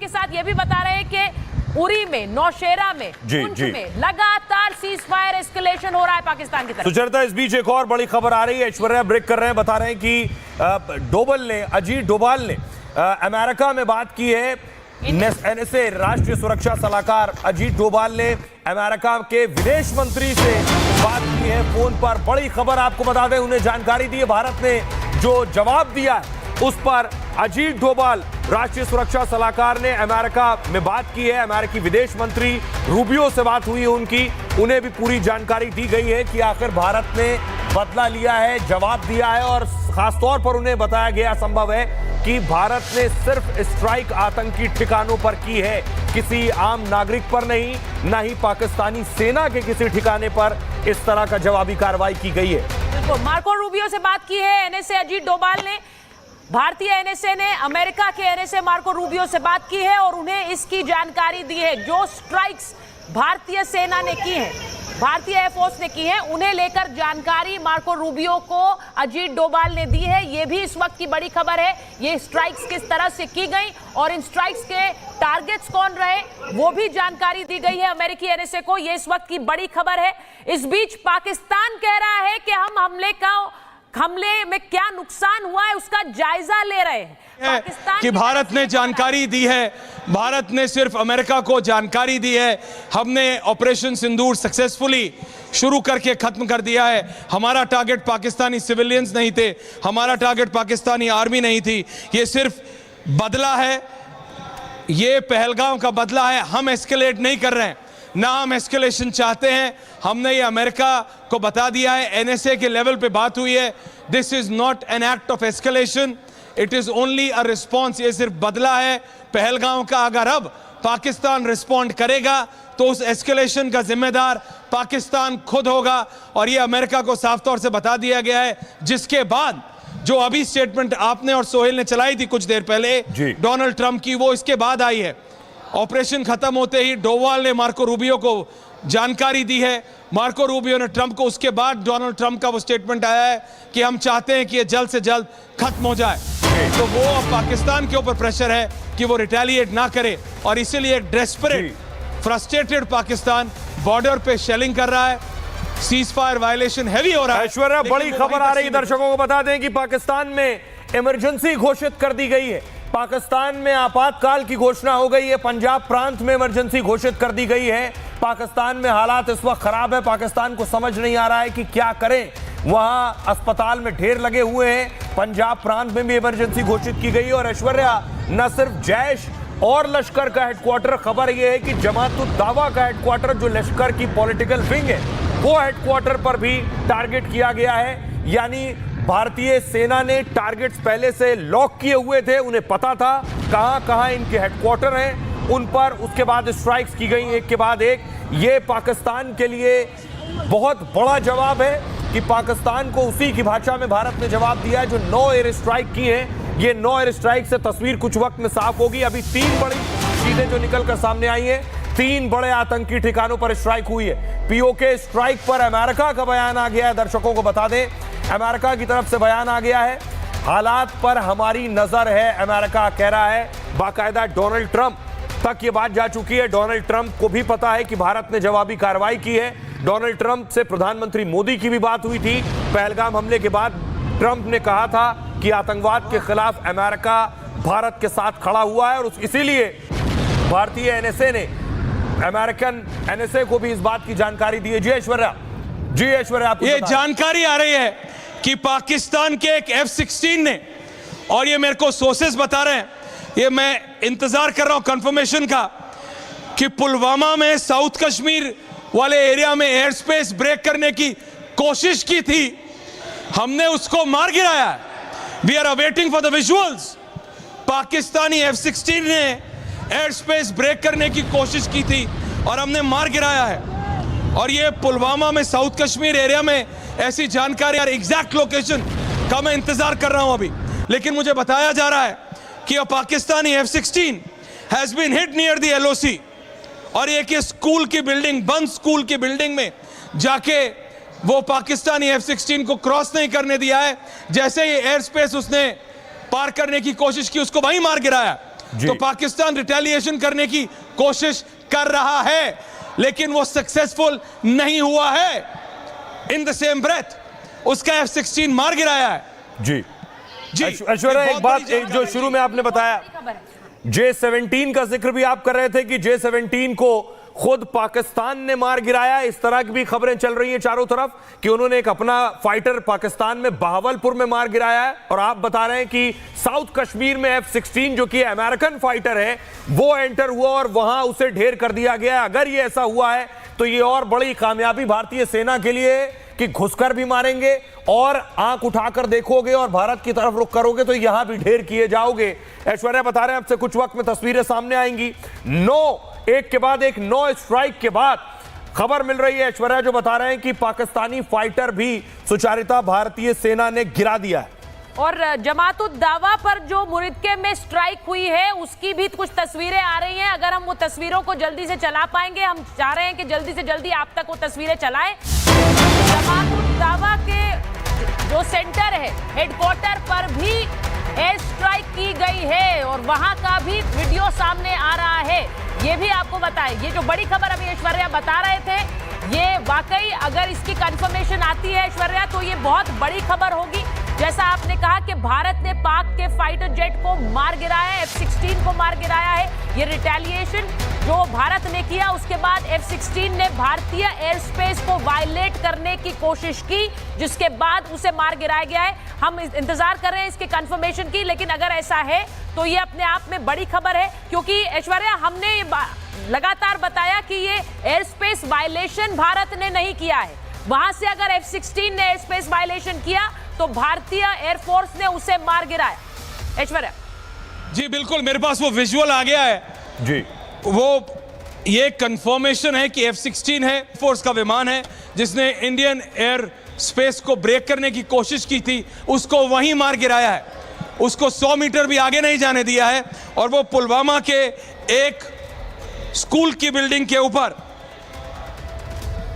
के साथ ये भी बता रहे हैं कि उरी में, नौशेरा में, पुंछ में लगातार सीज फायर एस्केलेशन हो रहा है पाकिस्तान की तरफ। सुचरिता, इस बीच एक और बड़ी खबर आ रही है। ऐश्वर्या ब्रेक कर रहे हैं, बता रहे हैं कि अजीत डोभाल ने अमेरिका में बात की है। एनएसए राष्ट्रीय सुरक्षा सलाहकार अजीत डोभाल ने अमेरिका के विदेश मंत्री से बात की है फोन पर। बड़ी खबर आपको बता दें, उन्हें जानकारी दी है। भारत ने जो जवाब दिया है उस पर अजीत डोभाल राष्ट्रीय सुरक्षा सलाहकार ने अमेरिका में बात की है। अमेरिकी विदेश मंत्री रूबियो से बात हुई है उनकी, उन्हें भी पूरी जानकारी दी गई है कि आखिर भारत ने बदला लिया है, जवाब दिया है। और खासतौर पर उन्हें बताया गया संभव है कि भारत ने सिर्फ स्ट्राइक आतंकी ठिकानों पर की है, किसी आम नागरिक पर नहीं, ना ही पाकिस्तानी सेना के किसी ठिकाने पर इस तरह का जवाबी कार्रवाई की गई है। मार्को रूबियो से बात की है एनएसए अजीत डोभाल ने। भारतीय एनएसए ने अमेरिका के एनएसए मार्को रूबियो से बात की है और उन्हें इसकी जानकारी दी है। जो स्ट्राइक्स भारतीय सेना ने की है, भारतीय एयरफोर्स ने की है, उन्हें लेकर जानकारी मार्को रूबियो को अजीत डोभाल ने दी है। यह भी इस वक्त की बड़ी खबर है। ये स्ट्राइक्स किस तरह से की गई और इन स्ट्राइक्स के टारगेट्स कौन रहे, वो भी जानकारी दी गई है अमेरिकी एनएसए को। यह इस वक्त की बड़ी खबर है। इस बीच पाकिस्तान कह रहा है कि हम हमले में क्या नुकसान हुआ है उसका जायजा ले रहे हैं। कि भारत ने जानकारी दी है, भारत ने सिर्फ अमेरिका को जानकारी दी है। हमने ऑपरेशन सिंदूर सक्सेसफुली शुरू करके खत्म कर दिया है। हमारा टारगेट पाकिस्तानी सिविलियंस नहीं थे, हमारा टारगेट पाकिस्तानी आर्मी नहीं थी। ये सिर्फ बदला है, ये पहलगाम का बदला है। हम एस्केलेट नहीं कर रहे हैं, ना हम एस्केलेशन चाहते हैं। हमने ये अमेरिका को बता दिया है, एनएसए के लेवल पे बात हुई है। This is not an act of escalation, it is only a response. ये सिर्फ बदला है पहलगाम का। अगर अब पाकिस्तान रिस्पॉन्ड करेगा तो उस एस्केलेशन का जिम्मेदार पाकिस्तान खुद होगा। और ये अमेरिका को साफ तौर से बता दिया गया है, जिसके बाद जो अभी स्टेटमेंट आपने और सोहेल ने चलाई थी कुछ देर पहले डोनाल्ड ट्रंप की, वो इसके बाद आई है। ऑपरेशन खत्म होते ही डोभाल ने मार्को रूबियो को जानकारी दी है, मार्को रूबियो ने ट्रंप को। उसके बाद डोनाल्ड ट्रंप का वो स्टेटमेंट आया है कि हम चाहते हैं कि ये जल्द से जल्द खत्म हो जाए। तो वो अब पाकिस्तान के ऊपर प्रेशर है कि वो रिटेलिएट ना करे, और इसीलिए एक डेस्परेट फ्रस्ट्रेटेड पाकिस्तान बॉर्डर पे शेलिंग कर रहा है। सीज फायर वायलेशन हैवी हो रहा है। ऐश्वर्या, बड़ी खबर आ रही है, दर्शकों को बता दें कि पाकिस्तान में इमरजेंसी घोषित कर दी गई है। पाकिस्तान में आपातकाल की घोषणा हो गई है। पंजाब प्रांत में इमरजेंसी घोषित कर दी गई है। पाकिस्तान में हालात इस वक्त खराब है। पाकिस्तान को समझ नहीं आ रहा है कि क्या करें। वहां अस्पताल में ढेर लगे हुए हैं। पंजाब प्रांत में भी इमरजेंसी घोषित की गई है। और ऐश्वर्या, न सिर्फ जैश और लश्कर का हेडक्वार्टर, खबर यह है कि जमात-उद-दावा का हेडक्वार्टर, जो लश्कर की पॉलिटिकल विंग है, वो हेडक्वार्टर पर भी टारगेट किया गया है। यानी भारतीय सेना ने टारगेट्स पहले से लॉक किए हुए थे, उन्हें पता था कहां कहां इनके हेडक्वार्टर हैं, उन पर उसके बाद स्ट्राइक्स की गई एक के बाद एक। ये पाकिस्तान के लिए बहुत बड़ा जवाब है कि पाकिस्तान को उसी की भाषा में भारत ने जवाब दिया है। जो 9 एयर स्ट्राइक की हैं, ये 9 एयर स्ट्राइक से तस्वीर कुछ वक्त में साफ होगी। अभी 3 बड़ी चीजें जो निकलकर सामने आई हैं, 3 बड़े आतंकी ठिकानों पर स्ट्राइक हुई है। पीओके स्ट्राइक पर अमेरिका का बयान आ गया है। दर्शकों को बता दें, अमेरिका की तरफ से बयान आ गया है, हालात पर हमारी नजर है, अमेरिका कह रहा है। बाकायदा डोनाल्ड ट्रंप तक ये बात जा चुकी है। डोनाल्ड ट्रंप को भी पता है कि भारत ने जवाबी कार्रवाई की है। डोनाल्ड ट्रंप से प्रधानमंत्री मोदी की भी बात हुई थी पहलगाम हमले के बाद। ट्रंप ने कहा था कि आतंकवाद के खिलाफ अमेरिका भारत के साथ खड़ा हुआ है, और इसीलिए भारतीय एनएसए ने अमेरिकन एनएसए को भी इस बात की जानकारी दी है। जी ऐश्वर्या, ये जानकारी आ रही है कि पाकिस्तान के एक F-16 ने, और ये मेरे को सोर्सेस बता रहे हैं, ये मैं इंतजार कर रहा हूं कंफर्मेशन का, कि पुलवामा में साउथ कश्मीर वाले एरिया में एयर स्पेस ब्रेक करने की कोशिश की थी। हमने उसको मार गिराया है। We are awaiting for the visuals. Pakistani F-16 ने एयर स्पेस ब्रेक करने की कोशिश की थी और हमने मार गिराया है। और ये पुलवामा में साउथ कश्मीर एरिया में ऐसी जानकारी, यार एग्जैक्ट लोकेशन का मैं इंतजार कर रहा हूं अभी, लेकिन मुझे बताया जा रहा है कि a Pakistani F-16 has been hit near the LOC। और एक ये स्कूल की बिल्डिंग, बंद स्कूल की बिल्डिंग में जाके वो पाकिस्तानी F-16 को क्रॉस नहीं करने दिया है। जैसे ही एयर स्पेस उसने पार करने की कोशिश की, उसको वहीं मार गिराया। तो पाकिस्तान रिटेलिएशन करने की कोशिश कर रहा है, लेकिन वो सक्सेसफुल नहीं हुआ है। इन द सेम ब्रेथ उसका F-16 मार गिराया है। जी ऐश्वर्या, एक बात जो शुरू में आपने बताया, J-17 का जिक्र भी आप कर रहे थे कि J-17 को खुद पाकिस्तान ने मार गिराया। इस तरह की भी खबरें चल रही हैं चारों तरफ कि उन्होंने एक अपना फाइटर पाकिस्तान में बहावलपुर में मार गिराया है, और आप बता रहे हैं कि साउथ कश्मीर में F-16 जो कि अमेरिकन फाइटर है वो एंटर हुआ और वहां उसे ढेर कर दिया गया। अगर ये ऐसा हुआ है तो ये और बड़ी कामयाबी भारतीय सेना के लिए है कि घुसकर भी मारेंगे और आंख उठाकर देखोगे और भारत की तरफ रुख करोगे तो यहां भी ढेर किए जाओगे। ऐश्वर्या बता रहे हैं आपसे कुछ वक्त में तस्वीरें सामने आएंगी। एक के बाद एक 9 स्ट्राइक के बाद खबर मिल रही है ऐश्वर्या, जो बता रहे हैं कि पाकिस्तानी फाइटर भी सुचारिता भारतीय सेना ने गिरा दिया है। और जमात-उद-दावा पर जो मुरिदके में स्ट्राइक हुई है उसकी भी कुछ तस्वीरें आ रही हैं। अगर हम वो तस्वीरों को जल्दी से चला पाएंगे, हम चाह रहे हैं कि जल्दी से जल्दी आप तक वो तस्वीरें चलाएं। जमात-उद-दावा के जो सेंटर है, हेडक्वार्टर पर भी एयर स्ट्राइक की गई है और वहां का भी वीडियो सामने आ रहा है। ये भी आपको बताएं, ये जो बड़ी खबर अभी ऐश्वर्या बता रहे थे, ये वाकई अगर इसकी कंफर्मेशन आती है ऐश्वर्या तो ये बहुत बड़ी खबर होगी। जैसा आपने कहा कि भारत ने पाक के फाइटर जेट को मार गिराया है, F-16 को मार गिराया है। ये रिटेलिएशन जो भारत ने किया, उसके बाद F-16 ने भारतीय एयर स्पेस को वायलेट करने की कोशिश की, जिसके बाद उसे मार गिराया गया है। हम इंतजार कर रहे हैं इसके कंफर्मेशन की, लेकिन अगर ऐसा है तो ये अपने आप में बड़ी खबर है, क्योंकि ऐश्वर्या हमने लगातार बताया कि ये एयर स्पेस वायलेशन भारत ने नहीं किया है। वहां से अगर F-16 ने एयर स्पेस वायलेशन किया तो भारतीय एयरफोर्स ने उसे मार गिराया। ऐश्वर्या जी बिल्कुल, मेरे पास वो विजुअल आ गया है जी। वो ये कंफर्मेशन है कि F-16 है, फोर्स का विमान है जिसने इंडियन एयर स्पेस को ब्रेक करने की कोशिश की थी, उसको वहीं मार गिराया है। उसको 100 मीटर भी आगे नहीं जाने दिया है, और वो पुलवामा के एक स्कूल की बिल्डिंग के ऊपर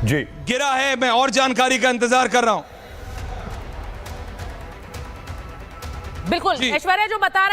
जी गिरा है। मैं और जानकारी का इंतजार कर रहा हूं। बिल्कुल ऐश्वर्या जो बता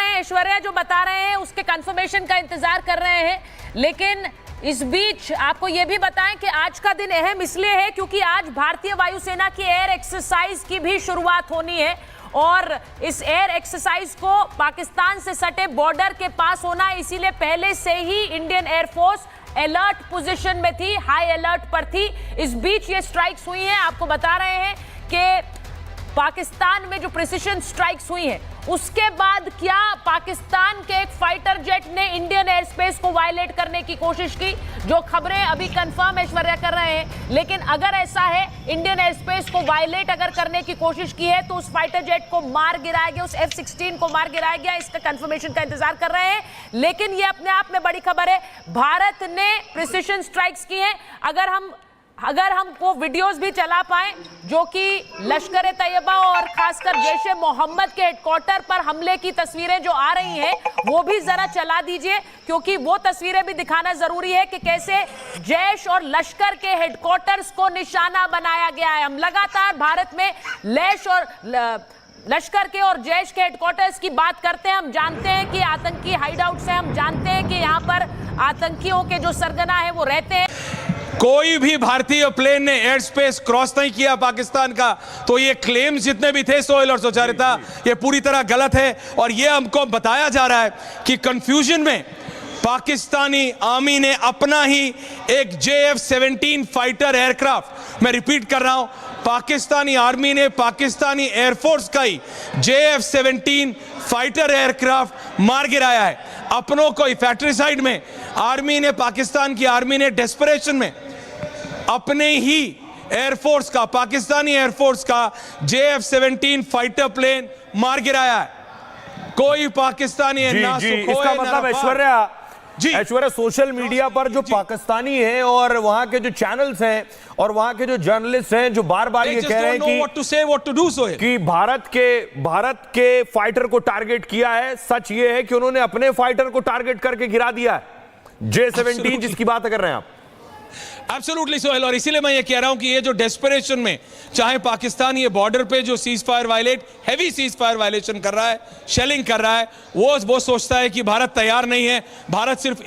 रहे हैं उसके कंफर्मेशन का इंतजार कर रहे हैं। लेकिन इस बीच आपको यह भी बताएं कि आज का दिन अहम इसलिए है क्योंकि आज भारतीय वायुसेना की एयर एक्सरसाइज की भी शुरुआत होनी है, और इस एयर एक्सरसाइज को पाकिस्तान से सटे बॉर्डर के पास होना है। इसीलिए पहले से ही इंडियन एयरफोर्स अलर्ट पोजीशन में थी, हाई अलर्ट पर थी। इस बीच ये स्ट्राइक्स हुई हैं। आपको बता रहे हैं कि पाकिस्तान में जो प्रिसिशन स्ट्राइक्स हुई हैं, उसके बाद क्या पाकिस्तान के एक फाइटर जेट ने इंडियन एयर स्पेस को वायलेट करने की कोशिश की, जो खबरें अभी कंफर्म ऐश्वर्या कर रहे हैं। लेकिन अगर ऐसा है, इंडियन एयर स्पेस को वायलेट अगर करने की कोशिश की है तो उस फाइटर जेट को मार गिराया गया, उस F-16 को मार गिराया गया। इसका कंफर्मेशन का इंतजार कर रहे हैं, लेकिन यह अपने आप में बड़ी खबर है। भारत ने प्रिसिशन स्ट्राइक्स की हैं। अगर हम वो वीडियोस भी चला पाए जो कि लश्कर तैयबा और खासकर जैश ए मोहम्मद के हेडक्वार्टर पर हमले की तस्वीरें जो आ रही हैं, वो भी जरा चला दीजिए, क्योंकि वो तस्वीरें भी दिखाना जरूरी है कि कैसे जैश और लश्कर के हेडक्वार्टर्स को निशाना बनाया गया है। हम लगातार भारत में लश्कर के और जैश के हेडक्वार्टर्स की बात करते हैं। हम जानते हैं कि आतंकी हाइडआउट्स हैं, हम जानते हैं कि यहाँ पर आतंकियों के जो सरगना है वो रहते हैं। कोई भी भारतीय प्लेन ने एयर स्पेस क्रॉस नहीं किया पाकिस्तान का, तो ये क्लेम्स जितने भी थे सोहेल और सुचारिता, ये पूरी तरह गलत है। और ये हमको बताया जा रहा है कि कंफ्यूजन में पाकिस्तानी आर्मी ने अपना ही एक JF-17 फाइटर एयरक्राफ्ट, मैं रिपीट कर रहा हूं, पाकिस्तानी आर्मी ने पाकिस्तानी एयरफोर्स का ही JF-17 फाइटर एयरक्राफ्ट मार गिराया है। अपनों को फैक्ट्रीसाइड में आर्मी ने, पाकिस्तान की आर्मी ने डेस्परेशन में अपने ही एयरफोर्स का, पाकिस्तानी एयरफोर्स का JF-17 फाइटर प्लेन मार गिराया है। कोई पाकिस्तानी ना इसका मतलब ऐश्वर्या सोशल मीडिया पर जो पाकिस्तानी हैं और वहां के जो चैनल्स हैं और वहां के जो जर्नलिस्ट हैं जो बार बार ये कह रहे हैं कि भारत के फाइटर को टारगेट किया है, सच ये है कि उन्होंने अपने फाइटर को टारगेट करके गिरा दिया है। J-17 जिसकी बात कर रहे हैं आप। एब्सोल्युटली सोहेल, और इसीलिए मैं ये कह रहा हूं कि ये जो डेस्परेशन में चाहे पाकिस्तान ये बॉर्डर पे जो ceasefire violate, heavy ceasefire violation कर रहा है, शेलिंग कर रहा है, वो सोचता है कि भारत तैयार नहीं है, भारत सिर्फ